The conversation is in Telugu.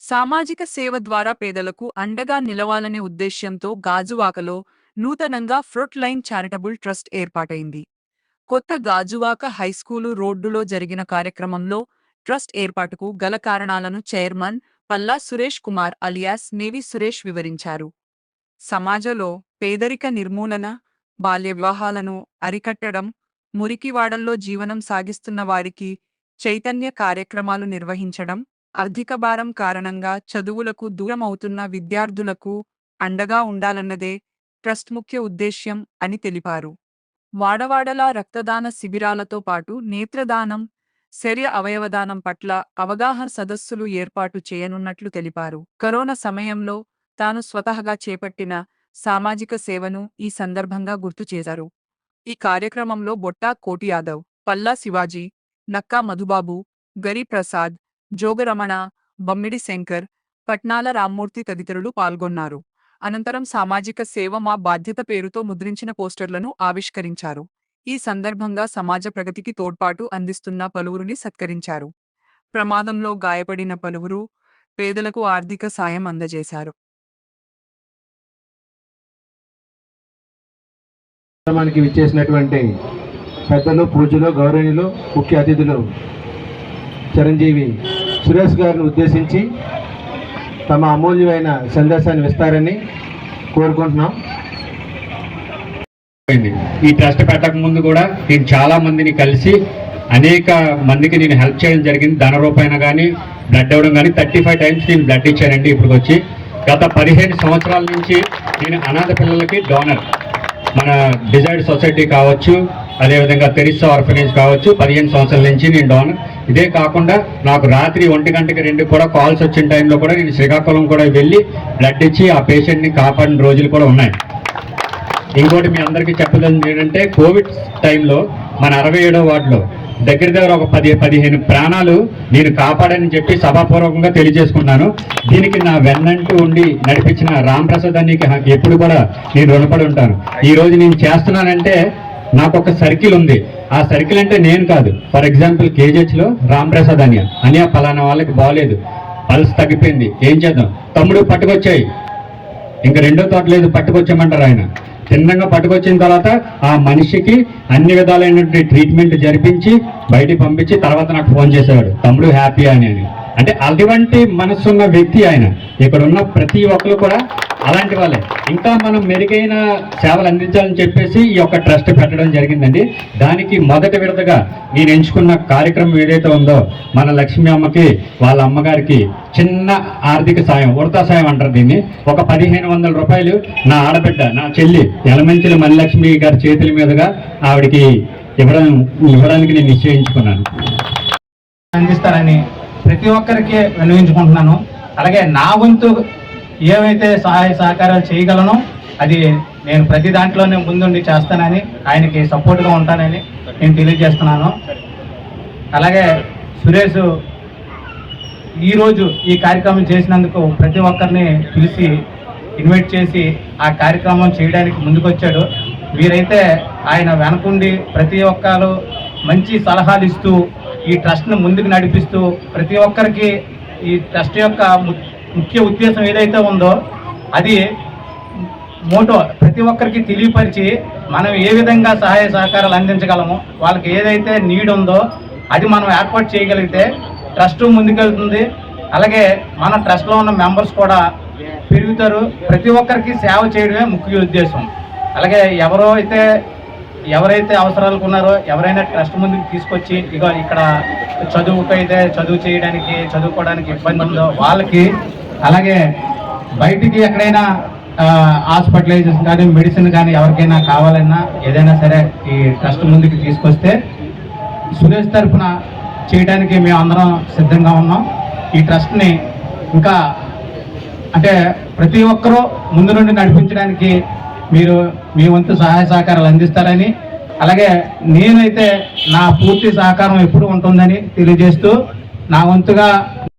సామాజిక సేవ ద్వారా పేదలకు అండగా నిలవాలనే ఉద్దేశ్యంతో గాజువాకలో నూతనంగా ఫ్రంట్ లైన్ చారిటబుల్ ట్రస్ట్ ఏర్పాటైంది. కొత్త గాజువాక హైస్కూలు రోడ్డులో జరిగిన కార్యక్రమంలో ట్రస్ట్ ఏర్పాటుకు గల కారణాలను chairman Palla Suresh Kumar alias navy Suresh వివరించారు. సమాజంలో పేదరిక నిర్మూలన, బాల్య వివాహాలను అరికట్టడం, మురికివాడల్లో జీవనం సాగిస్తున్న వారికి చైతన్య కార్యక్రమాలు నిర్వహించడం, ఆర్థిక భారం కారణంగా చదువులకు దూరమవుతున్న విద్యార్థులకు అండగా ఉండాలన్నదే ట్రస్ట్ ముఖ్య ఉద్దేశ్యం అని తెలిపారు. వాడవాడలా రక్తదాన శిబిరాలతో పాటు నేత్రదానం, శరీర అవయవదానం పట్ల అవగాహన సదస్సులు ఏర్పాటు చేయనున్నట్లు తెలిపారు. కరోనా సమయంలో తాను స్వతహగా చేపట్టిన సామాజిక సేవను ఈ సందర్భంగా గుర్తు చేశారు. ఈ కార్యక్రమంలో బొట్టా కోటి యాదవ్, పల్లా శివాజీ, నక్కా మధుబాబు, గరి ప్రసాద్, జోగరమణ, బమ్మిడి శంకర్, పట్నాల రామ్మూర్తి తదితరులు పాల్గొన్నారు. అనంతరం సామాజిక సేవ మా బాధ్యత పేరుతో ముద్రించిన పోస్టర్లను ఆవిష్కరించారు. ఈ సందర్భంగా సమాజ ప్రగతికి తోడ్పాటు అందిస్తున్న పలువురిని సత్కరించారు. ప్రమాదంలో గాయపడిన పలువురు పేదలకు ఆర్థిక సాయం అందజేశారు. కార్యక్రమానికి విచ్చేసినటువంటి పెద్దలు, పూజలు, గౌరవనీయులు, ముఖ్య అతిథులు చిరంజీవి సురేష్ గారిని ఉద్దేశించి తమ అమూల్యమైన సందేశాన్ని ఇస్తారని కోరుకుంటున్నాం. ఈ ట్రస్ట్ పెట్టక ముందు కూడా నేను చాలా మందిని కలిసి అనేక మందికి నేను హెల్ప్ చేయడం జరిగింది. ధన రూపాయన కానీ బ్లడ్ ఇవ్వడం కానీ 35 టైమ్స్ నేను బ్లడ్ ఇచ్చానండి. ఇప్పుడు వచ్చి గత 15 సంవత్సరాల నుంచి నేను అనాథ పిల్లలకి డోనర్, మన డిజైర్డ్ సొసైటీ కావచ్చు, అదేవిధంగా తెరిసా ఆర్ఫనేజ్ కావచ్చు, 15 సంవత్సరాల నుంచి నేను డోనర్. ఇదే కాకుండా నాకు రాత్రి 1 గంటకి 2 కూడా కాల్స్ వచ్చిన టైంలో కూడా నేను శ్రీకాకుళం కూడా వెళ్ళి బ్లడ్ ఇచ్చి ఆ పేషెంట్ని కాపాడిన రోజులు కూడా ఉన్నాయి. ఇంకోటి మీ అందరికీ చెప్పదలింది ఏంటంటే, కోవిడ్ టైంలో మన 67వ వార్డులో దగ్గర ఒక 10-15 ప్రాణాలు నేను కాపాడని చెప్పి సభాపూర్వకంగా తెలియజేసుకున్నాను. దీనికి నా వెన్నంటూ ఉండి నడిపించిన రాంప్రసాద్ అన్నకి ఎప్పుడు కూడా నేను రుణపడి ఉంటాను. ఈరోజు నేను చేస్తున్నానంటే నాకు ఒక సర్కిల్ ఉంది. ఆ సర్కిల్ అంటే నేను కాదు. ఫర్ ఎగ్జాంపుల్ కేజీహెచ్లో రాంప్రసాద్ అని పలానా వాళ్ళకి బాగలేదు, పల్స్ తగ్గిపోయింది, ఏం చేద్దాం, తమ్ముడు పట్టుకొచ్చాయి, ఇంకా రెండో తోట లేదు, పట్టుకొచ్చామంటారు. ఆయన చిన్నగా పట్టుకొచ్చిన తర్వాత ఆ మనిషికి అన్ని విధాలైనటువంటి ట్రీట్మెంట్ జరిపించి బయటికి పంపించి తర్వాత నాకు ఫోన్ చేసేవాడు, తమ్ముడు హ్యాపీ అని. అంటే అటువంటి మనసున్న వ్యక్తి ఆయన. ఇక్కడ ఉన్న ప్రతి ఒక్కరు కూడా అలాంటి వాళ్ళే. ఇంకా మనం మెరుగైన సేవలు అందించాలని చెప్పేసి ఈ యొక్క ట్రస్ట్ పెట్టడం జరిగిందండి. దానికి మొదటి విడతగా నేను ఎంచుకున్న కార్యక్రమం ఏదైతే ఉందో, మన లక్ష్మీ అమ్మకి వాళ్ళ అమ్మగారికి చిన్న ఆర్థిక సాయం, ఉడతా సాయం అంటారు దీన్ని, ఒక 1500 రూపాయలు నా ఆడబిడ్డ, నా చెల్లి యలమంచిలి మణిలక్ష్మి గారి చేతుల మీదుగా ఆవిడికి ఇవ్వడానికి నేను నిశ్చయించుకున్నాను. అందిస్తారని ప్రతి ఒక్కరికి విన్నవించుకుంటున్నాను. అలాగే నా వంతు ఏవైతే సహాయ సహకారాలు చేయగలనో అది నేను ప్రతి దాంట్లోనే ముందుండి చేస్తానని, ఆయనకి సపోర్ట్గా ఉంటానని నేను తెలియజేస్తున్నాను. అలాగే సురేష్ ఈరోజు ఈ కార్యక్రమం చేసినందుకు ప్రతి ఒక్కరిని పిలిచి ఇన్వైట్ చేసి ఆ కార్యక్రమం చేయడానికి ముందుకొచ్చాడు. వీరైతే ఆయన వెనకుండి ప్రతి ఒక్కరు మంచి సలహాలు ఇస్తూ ఈ ట్రస్ట్ను ముందుకు నడిపిస్తూ ప్రతి ఒక్కరికి ఈ ట్రస్ట్ యొక్క ముఖ్య ఉద్దేశం ఏదైతే ఉందో అది మోటో ప్రతి ఒక్కరికి తెలియపరిచి మనం ఏ విధంగా సహాయ సహకారాలు అందించగలము, వాళ్ళకి ఏదైతే నీడ్ ఉందో అది మనం ఏర్పాటు చేయగలిగితే ట్రస్ట్ ముందుకెళ్తుంది. అలాగే మన ట్రస్ట్లో ఉన్న మెంబర్స్ కూడా పెరుగుతారు. ప్రతి ఒక్కరికి సేవ చేయడమే ముఖ్య ఉద్దేశం. అలాగే ఎవరైతే అవసరాలకు ఉన్నారో ఎవరైనా ట్రస్ట్ ముందుకు తీసుకొచ్చి ఇక్కడ చదువు చేయడానికి, చదువుకోవడానికి ఇబ్బంది ఉందో వాళ్ళకి, అలాగే బయటికి ఎక్కడైనా హాస్పిటలైజేషన్ కానీ మెడిసిన్ కానీ ఎవరికైనా కావాలన్నా ఏదైనా సరే ఈ ట్రస్ట్ ముందుకు తీసుకొస్తే సురేష్ తరఫున చేయడానికి మేము అందరం సిద్ధంగా ఉన్నాం. ఈ ట్రస్ట్ని ఇంకా అంటే ప్రతి ఒక్కరూ ముందు నుండి నడిపించడానికి మీరు మీ వంతు సహాయ సహకారాలు అందిస్తారని, అలాగే నేనైతే నా పూర్తి సహకారం ఎప్పుడు ఉంటుందని తెలియజేస్తూ నా వంతుగా